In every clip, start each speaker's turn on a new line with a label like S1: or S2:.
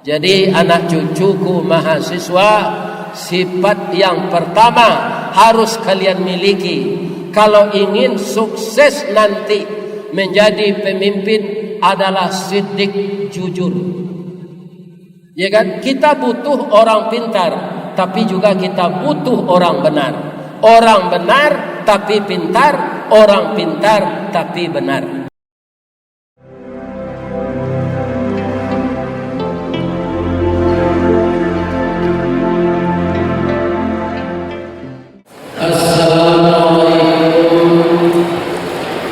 S1: Jadi anak cucuku mahasiswa, sifat yang pertama harus kalian miliki kalau ingin sukses nanti menjadi pemimpin adalah siddiq, jujur. Ya kan? Kita butuh orang pintar, tapi juga kita butuh orang benar. Orang benar tapi pintar, orang pintar tapi benar.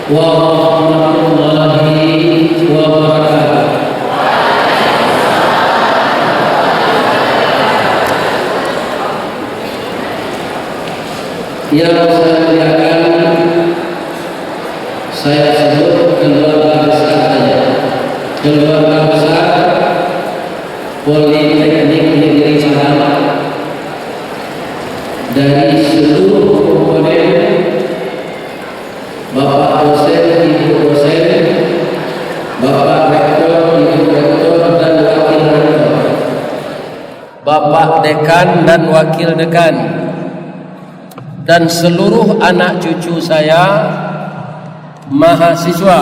S2: warahmatullahi wabarakatuh. Yang saya muliakan, saya sebut keluarga besar saja. Keluarga besar Politeknik Negeri Sahabat dari seluruh komponen, Bapak dosen, Ibu dosen, Bapak rektor, Ibu rektor, dan wakil rektor,
S1: Bapak dekan dan wakil dekan, dan seluruh anak cucu saya mahasiswa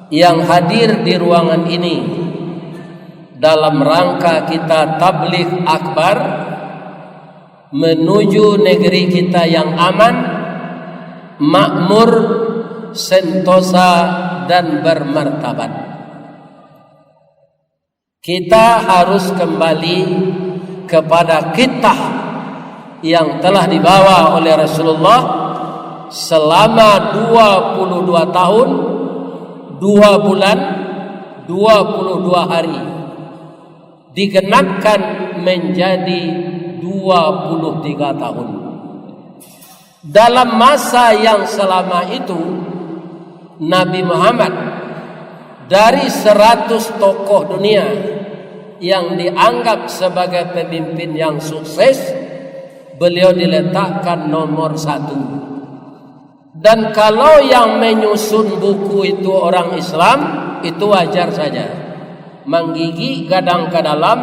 S1: yang hadir di ruangan ini dalam rangka kita tabligh akbar menuju negeri kita yang aman, makmur, sentosa dan bermartabat. Kita harus kembali kepada kitab yang telah dibawa oleh Rasulullah selama 22 tahun 2 bulan 22 hari, digenapkan menjadi 23 tahun. Dalam masa yang selama itu Nabi Muhammad dari 100 tokoh dunia yang dianggap sebagai pemimpin yang sukses, beliau diletakkan nomor 1. Dan kalau yang menyusun buku itu orang Islam, itu wajar saja. Menggigi gadang ke dalam,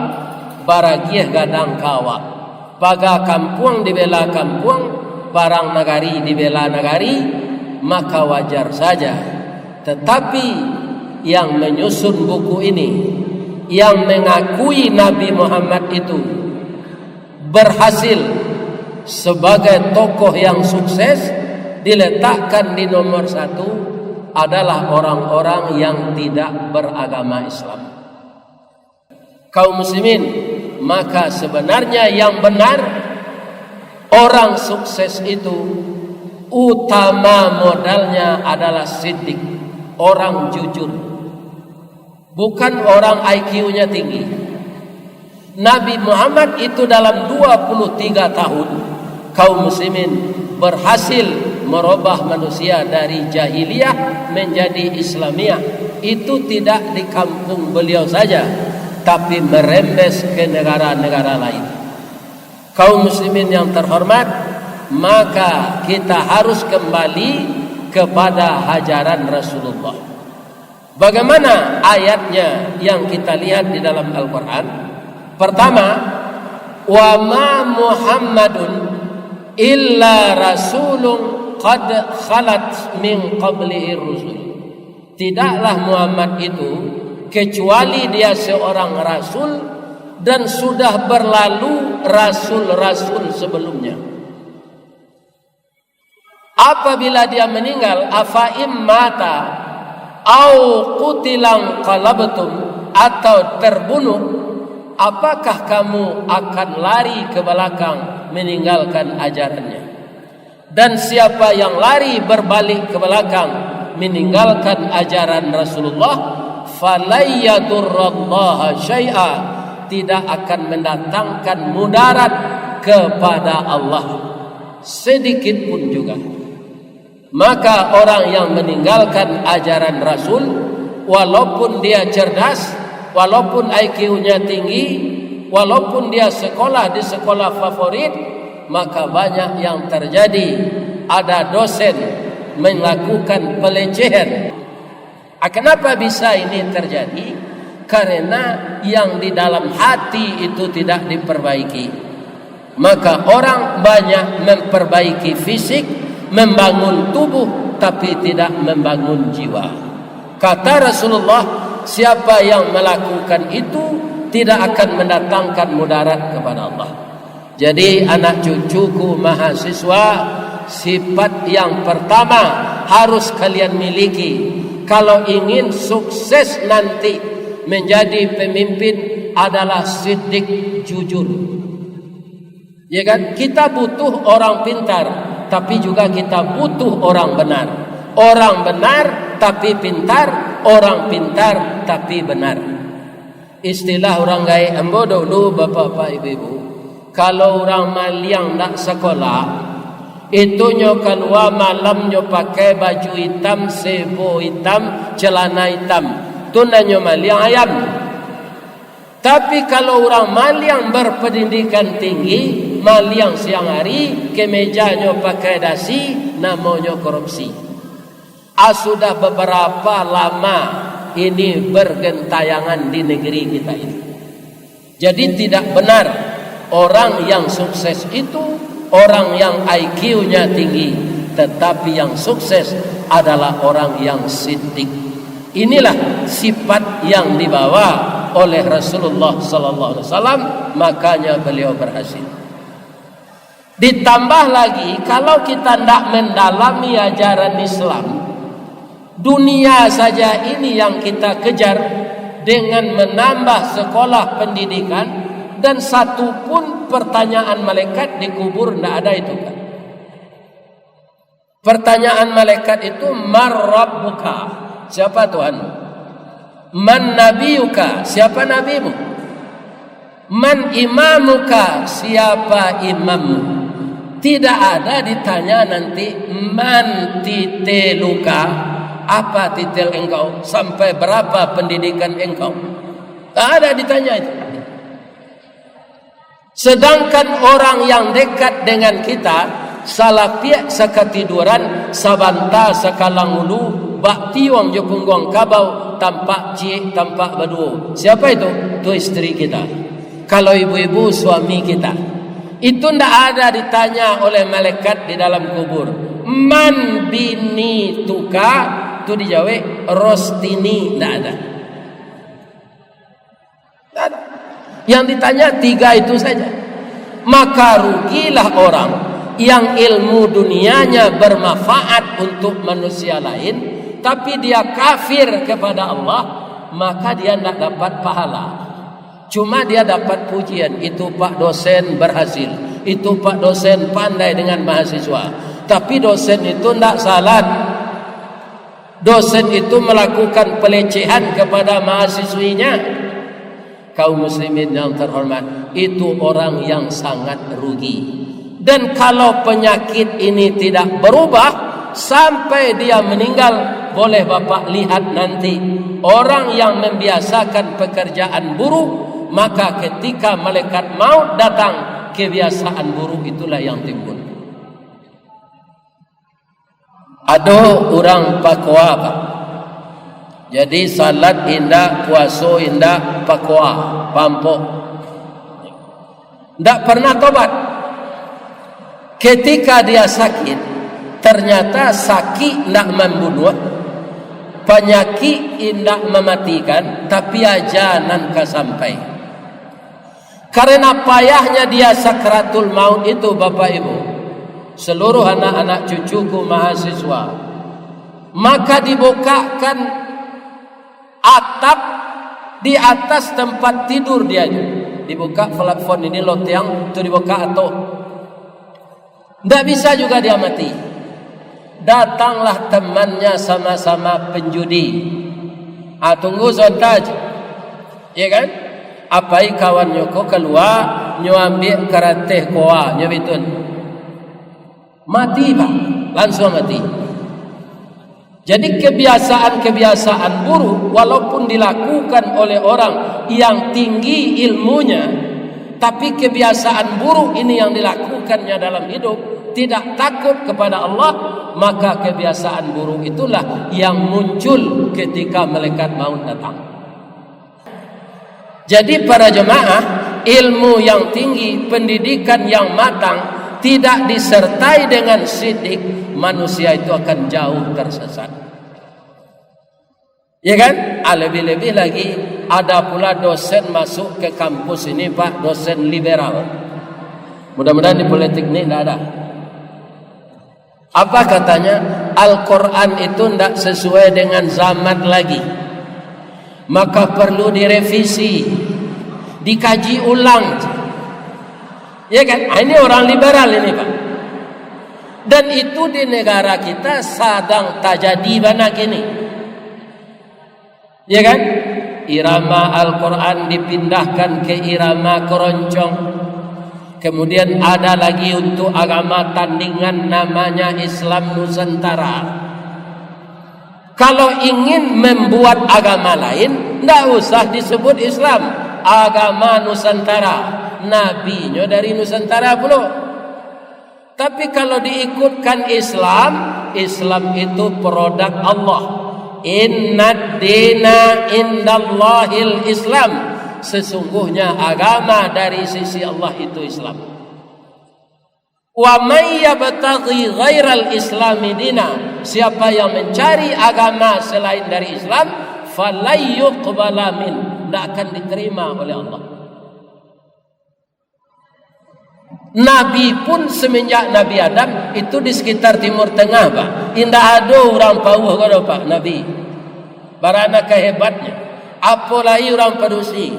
S1: baragiah gadang kawa. Paga kampung dibela kampung, parang nagari dibela nagari, maka wajar saja. Tetapi yang menyusun buku ini, yang mengakui Nabi Muhammad itu berhasil sebagai tokoh yang sukses, diletakkan di nomor 1 adalah orang-orang yang tidak beragama Islam. Kaum muslimin, maka sebenarnya yang benar, orang sukses itu utama modalnya adalah siddiq, orang jujur, bukan orang IQ-nya tinggi. Nabi Muhammad itu dalam 23 tahun kaum muslimin berhasil merubah manusia dari jahiliyah menjadi Islamiyah. Itu tidak di kampung beliau saja, tapi merembes ke negara-negara lain. Kaum muslimin yang terhormat, maka kita harus kembali kepada ajaran Rasulullah. Bagaimana ayatnya yang kita lihat di dalam Al-Quran? Pertama, wa ma Muhammadun illa rasulun qad khalat min qablihi rusul. Tidaklah Muhammad itu kecuali dia seorang rasul dan sudah berlalu rasul-rasul sebelumnya. Apabila dia meninggal, afa immata au qutilan qalabtum, atau terbunuh, apakah kamu akan lari ke belakang meninggalkan ajarannya? Dan siapa yang lari berbalik ke belakang meninggalkan ajaran Rasulullah, falayyadurrallaha syai'a, tidak akan mendatangkan mudarat kepada Allah sedikit pun juga. Maka orang yang meninggalkan ajaran Rasul, walaupun dia cerdas, walaupun IQ-nya tinggi, walaupun dia sekolah di sekolah favorit, maka banyak yang terjadi. Ada dosen melakukan pelecehan. Kenapa bisa ini terjadi? karena yang di dalam hati itu tidak diperbaiki. Maka orang banyak memperbaiki fisik, membangun tubuh, tapi tidak membangun jiwa. Kata Rasulullah, siapa yang melakukan itu tidak akan mendatangkan mudarat kepada Allah. Jadi anak cucuku mahasiswa, sifat yang pertama harus kalian miliki kalau ingin sukses nanti menjadi pemimpin adalah siddiq, jujur. Ya kan? Kita butuh orang pintar, tapi juga kita butuh orang benar. Orang benar tapi pintar, orang pintar tapi benar. Istilah orang gaya ambo dulu bapak-bapak ibu-ibu. Kalau orang maliang nak sekolah, itu nyo keluar malam nyo pakai baju hitam, sebo hitam, celana hitam. Itu nyo maliang ayam. Tapi kalau orang maliang berpendidikan tinggi, maliang siang hari, kemeja nyo pakai dasi, namanya korupsi. Sudah beberapa lama ini bergentayangan di negeri kita ini. Jadi tidak benar orang yang sukses itu orang yang IQ-nya tinggi, tetapi yang sukses adalah orang yang siddiq. Inilah sifat yang dibawa oleh Rasulullah sallallahu alaihi wasallam, makanya beliau berhasil. Ditambah lagi kalau kita tidak mendalami ajaran Islam, dunia saja ini yang kita kejar dengan menambah sekolah pendidikan, dan satu pun pertanyaan malaikat dikubur tidak ada itu kan. Pertanyaan malaikat itu man rabbuka, siapa Tuhanmu? Man nabiyuka, siapa nabimu? Man imamuka, siapa imammu? Tidak ada ditanya nanti man titeluka, apa titel engkau, sampai berapa pendidikan engkau. Tak ada ditanya itu. Sedangkan orang yang dekat dengan kita, salah pihak sekatiduran, sabanta sekalang ulu, bak tiwang je pungguang kabau, tampak cik, tampak baduo. Siapa itu? Itu istri kita. Kalau ibu-ibu, suami kita. Itu tidak ada ditanya oleh malaikat di dalam kubur. Man bini tuka, itu dijawab rostini, tidak ada. Tidak ada. Yang ditanya tiga itu saja. Maka rugilah orang yang ilmu dunianya bermanfaat untuk manusia lain, tapi dia kafir kepada Allah, maka dia tidak dapat pahala. Cuma dia dapat pujian. Itu Pak dosen berhasil, itu Pak dosen pandai dengan mahasiswa. Tapi dosen itu tidak salah. Dosen itu melakukan pelecehan kepada mahasiswinya. Kaum muslimin yang terhormat, itu orang yang sangat rugi. Dan kalau penyakit ini tidak berubah sampai dia meninggal, boleh Bapak lihat nanti orang yang membiasakan pekerjaan buruk, maka ketika malaikat maut datang, kebiasaan buruk itulah yang timbul. Ada orang pakwa Pak. Jadi salat indah, puasa indah, pakwa, pampok. Tidak pernah tobat. Ketika dia sakit, ternyata sakit tidak membunuh, penyakit tidak mematikan, tapi ajanan sampai. Karena payahnya dia sakratul maut itu Bapak Ibu, seluruh anak-anak cucuku mahasiswa, maka dibukakan atap di atas tempat tidur dia, dibuka plafon ini lotiang itu dibuka atau tidak bisa juga dia mati. Datanglah temannya sama-sama penjudi. Tunggu sebentar, ya kan? Apai kawan nyoko keluar nyambil karateh koa nyabitun mati Pak, langsung mati. Jadi kebiasaan-kebiasaan buruk walaupun dilakukan oleh orang yang tinggi ilmunya, tapi kebiasaan buruk ini yang dilakukannya dalam hidup, tidak takut kepada Allah, maka kebiasaan buruk itulah yang muncul ketika malaikat maut datang. Jadi para jemaah, ilmu yang tinggi, pendidikan yang matang tidak disertai dengan sidik, manusia itu akan jauh tersesat. Ya kan? Lebih-lebih lagi ada pula dosen masuk ke kampus ini, Pak, dosen liberal. Mudah-mudahan di Politeknik tidak ada. Apa katanya? Al-Quran itu tidak sesuai dengan zaman lagi, maka perlu direvisi, dikaji ulang. Ya kan? Ini orang liberal ini, Pak. Dan itu di negara kita sedang terjadi banyak ini. Ya kan? Irama Al-Quran dipindahkan ke irama keroncong. Kemudian ada lagi untuk agama tandingan namanya Islam Nusantara. Kalau ingin membuat agama lain, tidak usah disebut Islam, agama Nusantara. Nabinya dari Nusantara pula. Tapi kalau diikutkan Islam, Islam itu produk Allah. Inna dina indallahil Islam. Sesungguhnya agama dari sisi Allah itu Islam. Wa may yabtaghi ghairal islami dina, siapa yang mencari agama selain dari Islam, falay yuqbala min, tidak akan diterima oleh Allah. Nabi pun semenjak Nabi Adam itu di sekitar Timur Tengah, Pak. Indah ada orang pauh kalau Pak Nabi. Barana kehebatnya. Apalagi orang Padusi.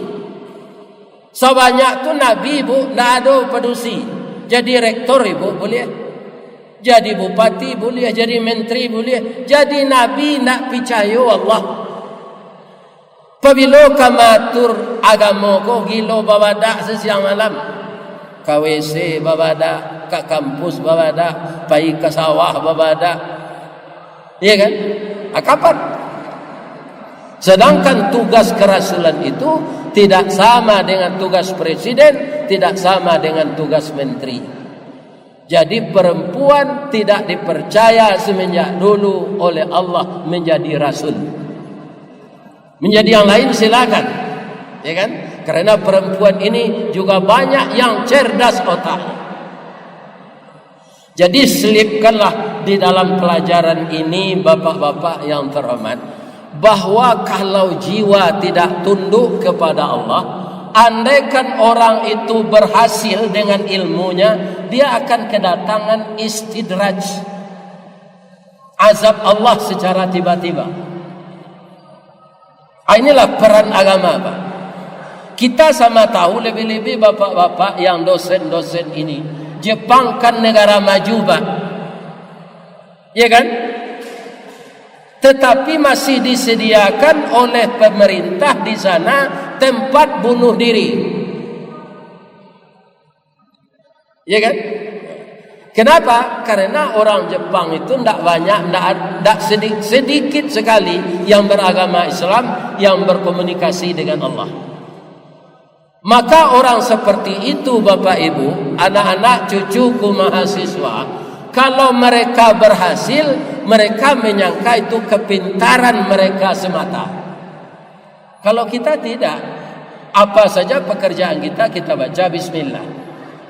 S1: Sebanyak tu Nabi, Bu, tidak ada Padusi. Jadi rektor, Ibu, boleh. Jadi bupati boleh, jadi menteri boleh. Jadi Nabi nak percaya Allah. Apabila kamatur agama ko gilo bawadak sesiang malam. Ke WC bawadak, ke kampus bawadak, pergi ke sawah bawadak. Iya kan? Kapan? Sedangkan tugas kerasulan itu tidak sama dengan tugas presiden, tidak sama dengan tugas menteri. Jadi perempuan tidak dipercaya semenjak dulu oleh Allah menjadi rasul. Menjadi yang lain silakan, ya kan? Karena perempuan ini juga banyak yang cerdas otaknya. Jadi selipkanlah di dalam pelajaran ini, bapak-bapak yang terhormat, bahwa kalau jiwa tidak tunduk kepada Allah, andaikan orang itu berhasil dengan ilmunya, dia akan kedatangan istidraj, azab Allah secara tiba-tiba. Inilah peran agama, Pak. Kita sama tahu, lebih-lebih bapak-bapak yang dosen-dosen ini, Jepang kan negara maju, Pak, ya kan? Tetapi masih disediakan oleh pemerintah di sana tempat bunuh diri. Ya kan? Kenapa? Karena orang Jepang itu tidak banyak, tidak sedikit sekali yang beragama Islam, yang berkomunikasi dengan Allah. Maka orang seperti itu, Bapak Ibu, anak-anak cucuku mahasiswa, kalau mereka berhasil, mereka menyangka itu kepintaran mereka semata. Kalau kita tidak, apa saja pekerjaan kita, kita baca bismillah.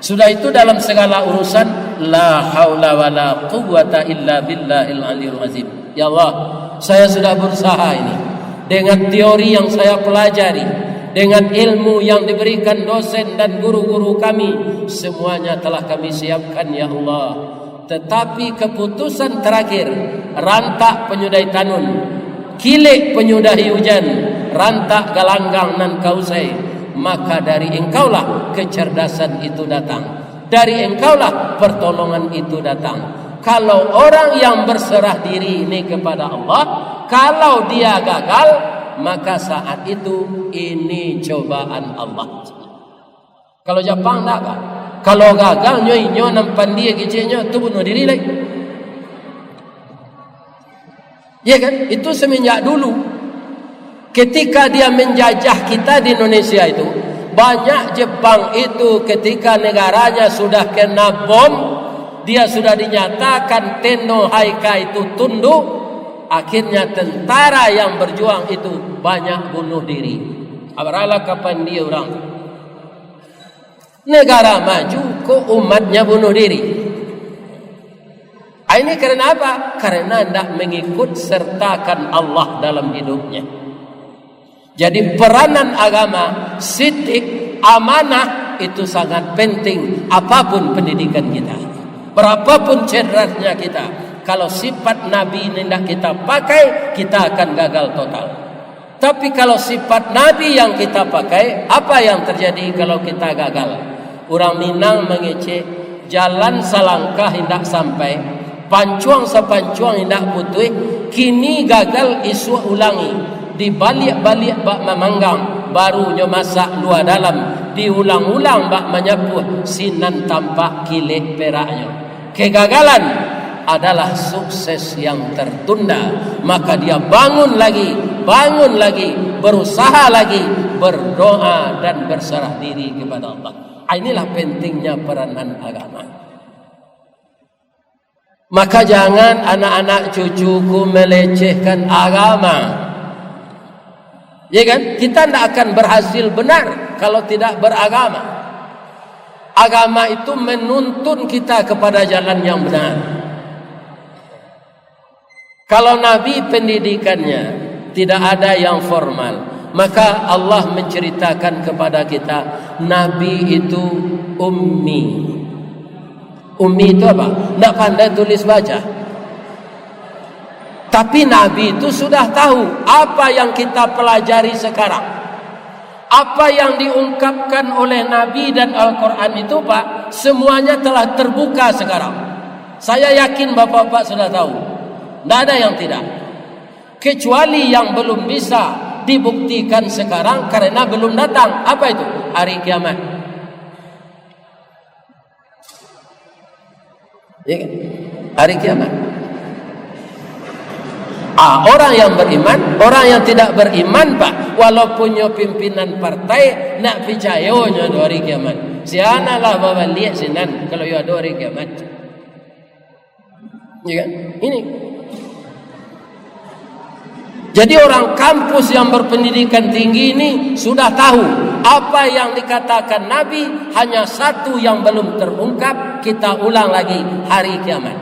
S1: Sudah itu dalam segala urusan, la haula wa la quwwata illa billahil aliyul azim. Ya Allah, saya sudah berusaha ini dengan teori yang saya pelajari, dengan ilmu yang diberikan dosen dan guru-guru kami, semuanya telah kami siapkan, ya Allah. Tetapi keputusan terakhir, rantak penyudai tanun, kilik penyudahi hujan, rantak galanggang nan kausai, maka dari engkaulah kecerdasan itu datang, dari engkaulah pertolongan itu datang. Kalau orang yang berserah diri ini kepada Allah, kalau dia gagal, maka saat itu ini cobaan Allah. Kalau Jepang tak, Pak. Kalau gagal nyoy nampan dia kecilnya tu bunuh diri lagi. Ya kan? Itu semenjak dulu. Ketika dia menjajah kita di Indonesia itu, banyak Jepang itu ketika negaranya sudah kena bom, dia sudah dinyatakan Tenno Haika itu tunduk, akhirnya tentara yang berjuang itu banyak bunuh diri. Apalah kapan dia orang tu? Negara maju kok umatnya bunuh diri. Ini karena apa? Karena tidak mengikut sertakan Allah dalam hidupnya. Jadi peranan agama, sidik, amanah itu sangat penting. Apapun pendidikan kita, berapapun cerdasnya kita, kalau sifat Nabi tidak kita pakai, kita akan gagal total. Tapi kalau sifat Nabi yang kita pakai, apa yang terjadi kalau kita gagal? Orang Minang mengecek, jalan selangkah hendak sampai, pancuang sepancuang hendak putih, kini gagal isu ulangi. Dibalik-balik bak memanggang, barunya masak luar dalam, diulang-ulang bak menyapuh, sinan tampak kilik peraknya. Kegagalan adalah sukses yang tertunda. Maka dia bangun lagi, berusaha lagi, berdoa dan berserah diri kepada Allah. Inilah pentingnya peranan agama. Maka jangan anak-anak cucuku melecehkan agama. Ya kan? Kita tidak akan berhasil benar kalau tidak beragama. Agama itu menuntun kita kepada jalan yang benar. Kalau Nabi pendidikannya tidak ada yang formal, maka Allah menceritakan kepada kita Nabi itu ummi. Ummi itu apa? Tidak pandai tulis baca. Tapi Nabi itu sudah tahu apa yang kita pelajari sekarang. Apa yang diungkapkan oleh Nabi dan Al-Quran itu Pak, semuanya telah terbuka sekarang. Saya yakin Bapak-Bapak sudah tahu. Tidak ada yang tidak. Kecuali yang belum bisa dibuktikan sekarang karena belum datang. Apa itu? Hari kiamat. Ya kan? Hari kiamat. Orang yang beriman, orang yang tidak beriman Pak, walaupun pimpinan partai nak percayanya ada hari kiamat. Sianalah bawa lihat sinan kalau ada hari kiamat. Ya kan? Ini. Jadi orang kampus yang berpendidikan tinggi ini sudah tahu apa yang dikatakan Nabi, hanya satu yang belum terungkap, kita ulang lagi, hari kiamat.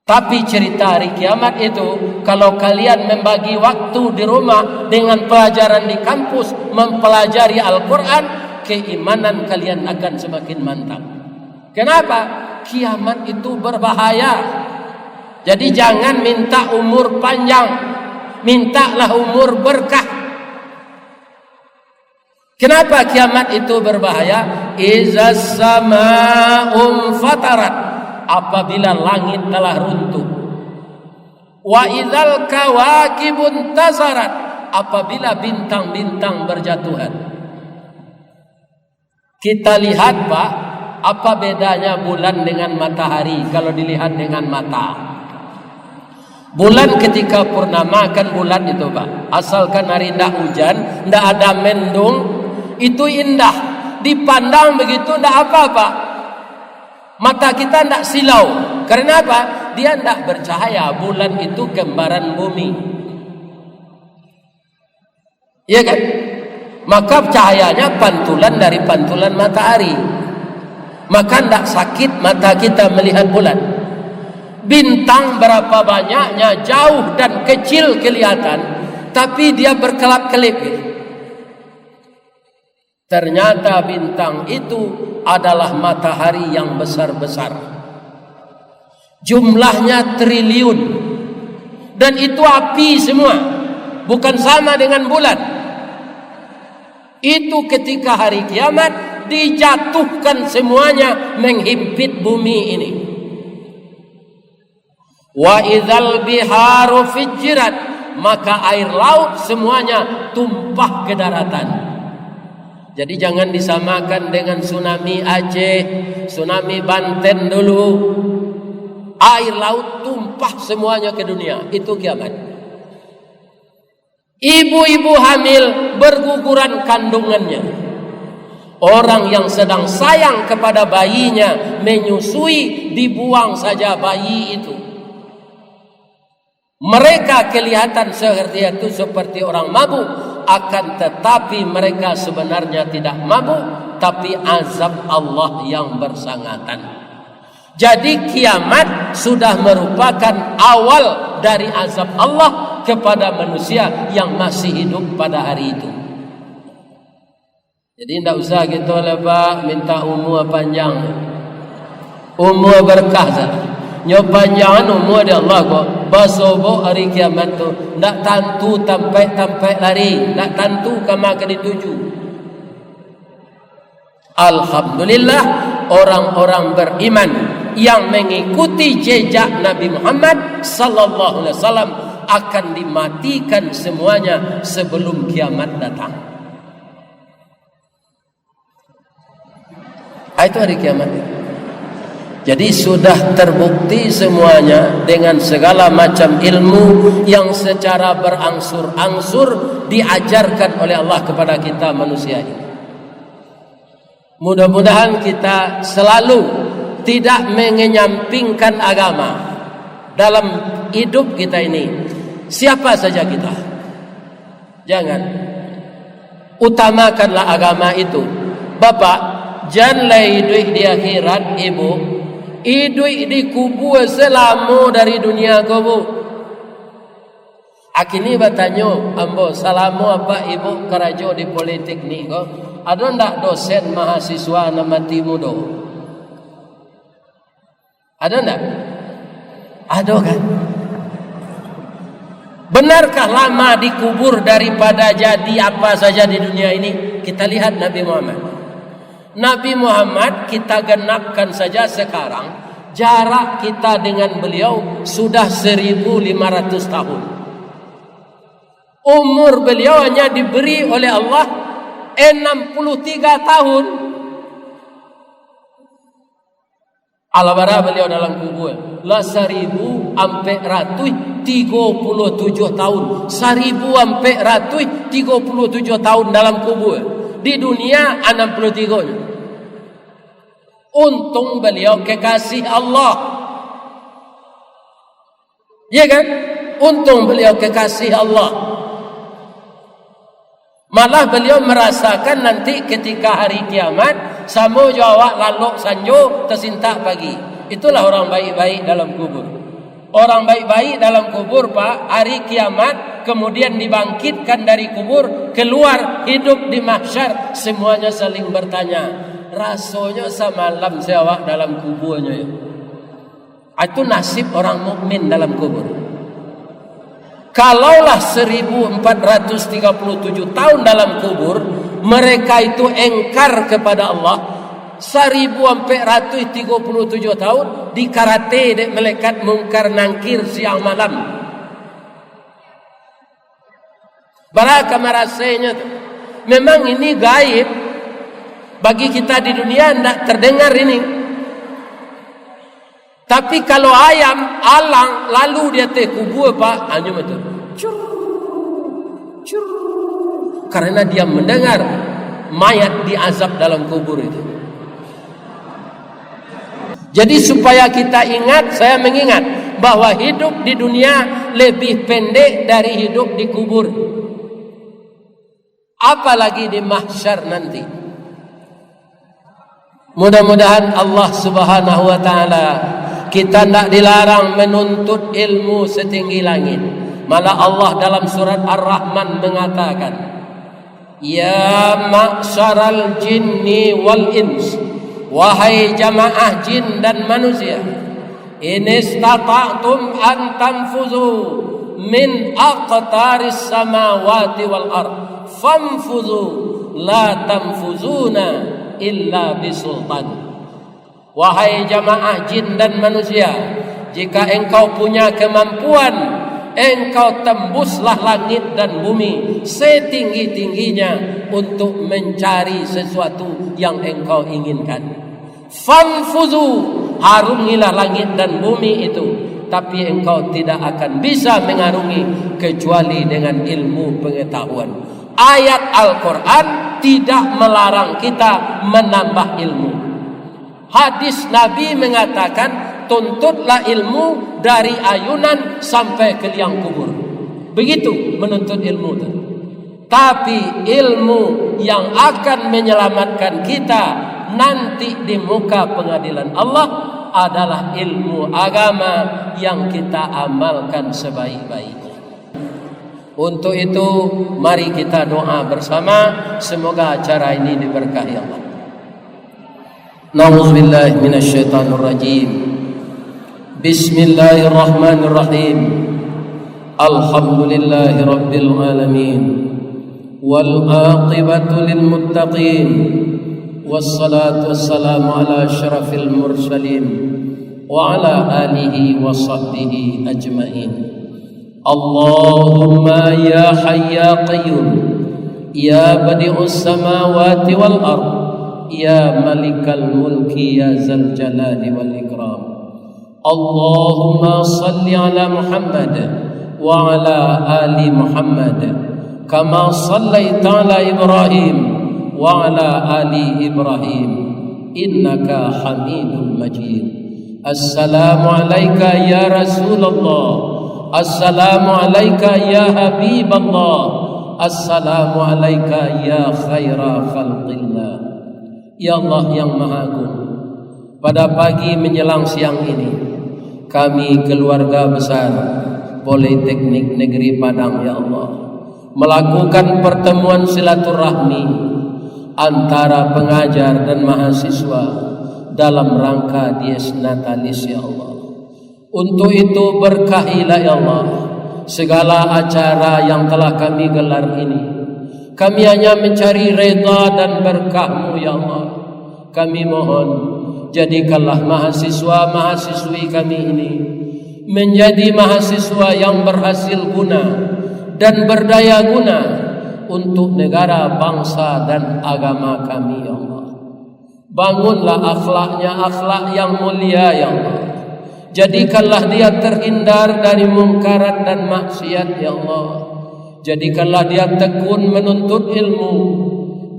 S1: Tapi cerita hari kiamat itu, kalau kalian membagi waktu di rumah dengan pelajaran di kampus, mempelajari Al-Quran, keimanan kalian akan semakin mantap. Kenapa? Kiamat itu berbahaya. Jadi jangan minta umur panjang, mintalah umur berkah. Kenapa kiamat itu berbahaya? Izas sama'um fatarat, apabila langit telah runtuh. Wa idzal kawakibun tasarat, apabila bintang-bintang berjatuhan. Kita lihat Pak, apa bedanya bulan dengan matahari kalau dilihat dengan mata? Bulan ketika purnama kan bulan itu Pak, asalkan hari tidak hujan, tidak ada mendung, itu indah. Dipandang begitu tidak apa-apa. Mata kita tidak silau. Karena apa? Dia tidak bercahaya. Bulan itu gambaran bumi. Iya kan? Maka cahayanya pantulan dari pantulan matahari. Maka tidak sakit mata kita melihat bulan. Bintang berapa banyaknya, jauh dan kecil kelihatan, tapi dia berkelap-kelip. Ternyata bintang itu adalah matahari yang besar-besar. Jumlahnya triliun. Dan itu api semua. Bukan sama dengan bulan. Itu ketika hari kiamat dijatuhkan semuanya menghimpit bumi ini. Wa idzal biharu fijrat, maka air laut semuanya tumpah ke daratan. Jadi jangan disamakan dengan tsunami Aceh, tsunami Banten dulu. Air laut tumpah semuanya ke dunia. Itu kiamat. Ibu-ibu hamil berguguran kandungannya. Orang yang sedang sayang kepada bayinya menyusui, dibuang saja bayi itu. Mereka kelihatan seperti orang mabuk, akan tetapi mereka sebenarnya tidak mabuk, tapi azab Allah yang bersangatan. Jadi kiamat sudah merupakan awal dari azab Allah kepada manusia yang masih hidup pada hari itu. Jadi tidak usah gitu lah Pak, minta umur panjang, umur berkah saja. Nyopanjangan umur dia Allah kok. Basobo hari kiamat tu nak tentu tampai lari, nak tentu kama ke dituju. Alhamdulillah, orang-orang beriman yang mengikuti jejak Nabi Muhammad sallallahu alaihi wasallam akan dimatikan semuanya sebelum kiamat datang. Itu hari kiamat. Jadi sudah terbukti semuanya dengan segala macam ilmu yang secara berangsur-angsur diajarkan oleh Allah kepada kita manusia ini. Mudah-mudahan kita selalu tidak mengenyampingkan agama dalam hidup kita ini. Siapa saja kita, jangan utamakanlah agama itu. Bapak, janganlah hidup di akhirat, ibu hidup di kubur selama dari dunia kau. Akini bertanya, ambo selama apa ibu kerja di politeknik kau? Ada ndak dosen mahasiswa nama Timudo? Ada ndak? Ada kan? Benarkah lama dikubur daripada jadi apa saja di dunia ini? Kita lihat Nabi Muhammad. Nabi Muhammad kita genapkan saja sekarang, jarak kita dengan beliau sudah 1500 tahun. Umur beliau hanya diberi oleh Allah 63 tahun. Alabara beliau dalam kubur la 1437 tahun. 1437 tahun dalam kubur. Di dunia 63. Untung beliau kekasih Allah. Ya kan? Untung beliau kekasih Allah. Malah beliau merasakan nanti ketika hari kiamat samo jawab lalok sanjo tersintak pagi. Itulah orang baik-baik dalam kubur. Orang baik-baik dalam kubur Pak, hari kiamat kemudian dibangkitkan dari kubur, keluar hidup di mahsyar, semuanya saling bertanya, rasanya semalam saya dalam kuburnya. Itu nasib orang mukmin dalam kubur. Kalaulah 1437 tahun dalam kubur mereka itu engkar kepada Allah, 1437 tahun dikarate dek malaikat mungkar nangkir siang malam. Baraka merasanya tu. Memang ini gaib bagi kita di dunia, tidak terdengar ini. Tapi kalau ayam alang lalu dia kubur Pak, hanya betul. Karena dia mendengar mayat diazab dalam kubur itu. Jadi supaya kita ingat, saya mengingat bahwa hidup di dunia lebih pendek dari hidup di kubur. Apalagi di mahsyar nanti. Mudah-mudahan Allah Subhanahu wa taala, kita tidak dilarang menuntut ilmu setinggi langit. Malah Allah dalam surat Ar-Rahman mengatakan, ya ma'syaral jinni wal ins, wahai jamaah jin dan manusia, in istata'tum an tanfuzu min aqtaris samawati wal ard famfuzu la tanfuzuna illa bisultan. Wahai jamaah jin dan manusia, jika engkau punya kemampuan, engkau tembuslah langit dan bumi setinggi-tingginya untuk mencari sesuatu yang engkau inginkan. Fanfuzu, harungilah langit dan bumi itu, tapi engkau tidak akan bisa mengarungi kecuali dengan ilmu pengetahuan. Ayat Al-Quran tidak melarang kita menambah ilmu. Hadis Nabi mengatakan tuntutlah ilmu dari ayunan sampai ke liang kubur. Begitu menuntut ilmu itu. Tapi ilmu yang akan menyelamatkan kita nanti di muka pengadilan Allah adalah ilmu agama yang kita amalkan sebaik-baiknya. Untuk itu mari kita doa bersama, semoga acara ini diberkahi Allah. Na'udzubillahi minasyaitonir rajim. Bismillahirrahmanirrahim. Alhamdulillahi rabbil alamin. Wal aqibatu lil muttaqin. Wassalatu wassalamu ala asyrafil mursalin wa ala alihi wa sahbihi ajmain. Allahumma ya hayy ya qayyum ya badi'us samawati wal ard ya malikal mulki ya zal jalali wal ikram. Allahumma salli ala Muhammad wa ala ali Muhammad kama sallaita ala Ibrahim wa ala ali Ibrahim innaka Hamidum Majid. Assalamu alayka ya Rasulullah. Assalamu alayka ya Habiballah. Assalamu alayka ya khaira khalqillah. Ya Allah yang Maha Agung, pada pagi menjelang siang ini kami keluarga besar Politeknik Negeri Padang ya Allah melakukan pertemuan silaturahmi antara pengajar dan mahasiswa dalam rangka Dies Natalis ya Allah. Untuk itu berkahilah ya Allah segala acara yang telah kami gelar ini. Kami hanya mencari redha dan berkah-Mu ya Allah. Kami mohon jadikanlah mahasiswa-mahasiswi kami ini menjadi mahasiswa yang berhasil guna dan berdaya guna untuk negara, bangsa dan agama kami ya Allah. Bangunlah akhlaknya, akhlak yang mulia ya Allah. Jadikanlah dia terhindar dari mungkarat dan maksiat ya Allah. Jadikanlah dia tekun menuntut ilmu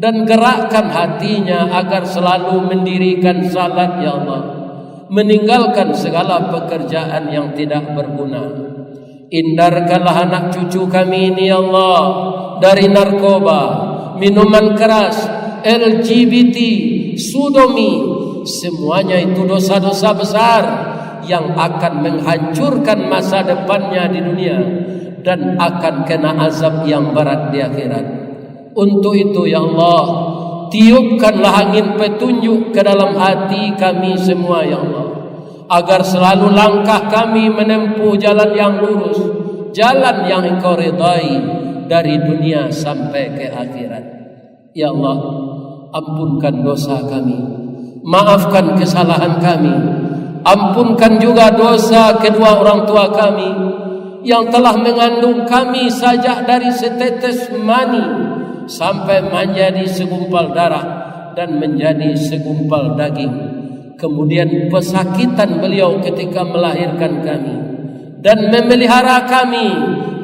S1: dan gerakkan hatinya agar selalu mendirikan salat ya Allah, meninggalkan segala pekerjaan yang tidak berguna. Hindarkanlah anak cucu kami ini ya Allah dari narkoba, minuman keras, LGBT, sodomi. Semuanya itu dosa-dosa besar yang akan menghancurkan masa depannya di dunia dan akan kena azab yang berat di akhirat. Untuk itu ya Allah, tiupkanlah angin petunjuk ke dalam hati kami semua ya Allah, agar selalu langkah kami menempuh jalan yang lurus, jalan yang Engkau ridai dari dunia sampai ke akhirat. Ya Allah, ampunkan dosa kami, maafkan kesalahan kami, ampunkan juga dosa kedua orang tua kami yang telah mengandung kami sajak dari setetes mani sampai menjadi segumpal darah dan menjadi segumpal daging. Kemudian pesakitan beliau ketika melahirkan kami dan memelihara kami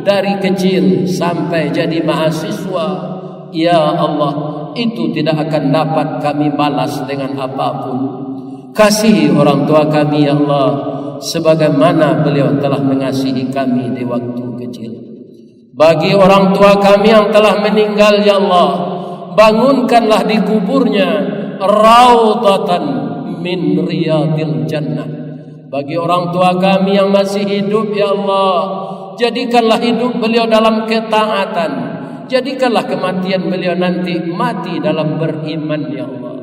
S1: dari kecil sampai jadi mahasiswa. Ya Allah, itu tidak akan dapat kami balas dengan apapun. Kasihi orang tua kami ya Allah, sebagaimana beliau telah mengasihi kami di waktu kecil. Bagi orang tua kami yang telah meninggal ya Allah, bangunkanlah di kuburnya raudhatan min riyadil jannah. Bagi orang tua kami yang masih hidup ya Allah, jadikanlah hidup beliau dalam ketaatan, jadikanlah kematian beliau nanti mati dalam beriman ya Allah.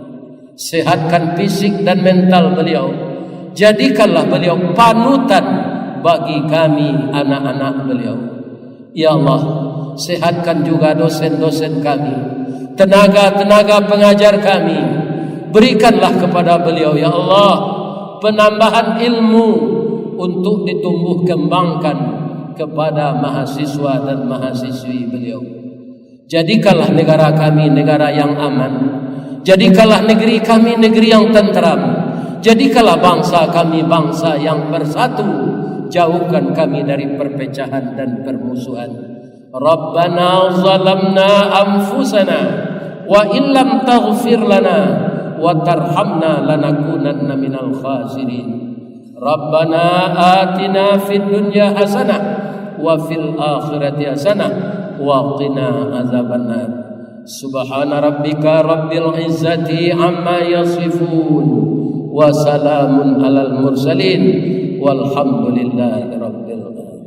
S1: Sehatkan fisik dan mental beliau, jadikanlah beliau panutan bagi kami anak-anak beliau. Ya Allah, sehatkan juga dosen-dosen kami, tenaga-tenaga pengajar kami. Berikanlah kepada beliau ya Allah penambahan ilmu untuk ditumbuh kembangkan kepada mahasiswa dan mahasiswi beliau. Jadikanlah negara kami negara yang aman. Jadikanlah negeri kami negeri yang tentram. Jadikanlah bangsa kami bangsa yang bersatu. Jauhkan kami dari perpecahan dan permusuhan. Rabbana zalamna anfusana wa illam taghfir lana wa tarhamna lanakunanna minal khasirin. Rabbana atina fid dunya hasanah wa fil akhirati hasanah wa qina azabannar. Subhana rabbika rabbil izzati amma yasifun wa salamun alal mursalin walhamdulillahi rabbil alamin.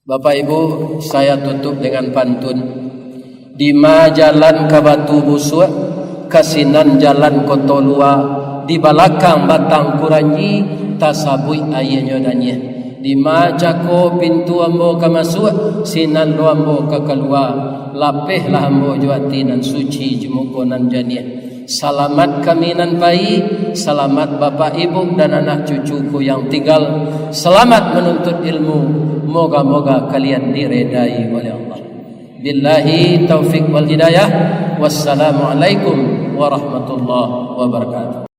S1: Bapak Ibu, saya tutup dengan pantun. Di ma jalan ka Batu Busuk, kasinan jalan Kotolua, di balakang batang Kuranji, tasabui ayahnya danya. Di ma jako pintu ambo ka masuk, sinan lo ambo ka keluar, lapeh lah ambo juati nan suci jumuko nan jania. Selamat kami nan bayi, selamat bapak ibu dan anak cucuku yang tinggal, selamat menuntut ilmu, moga-moga kalian diredai oleh Allah. Billahi taufiq wal hidayah. Wassalamualaikum warahmatullahi wabarakatuh.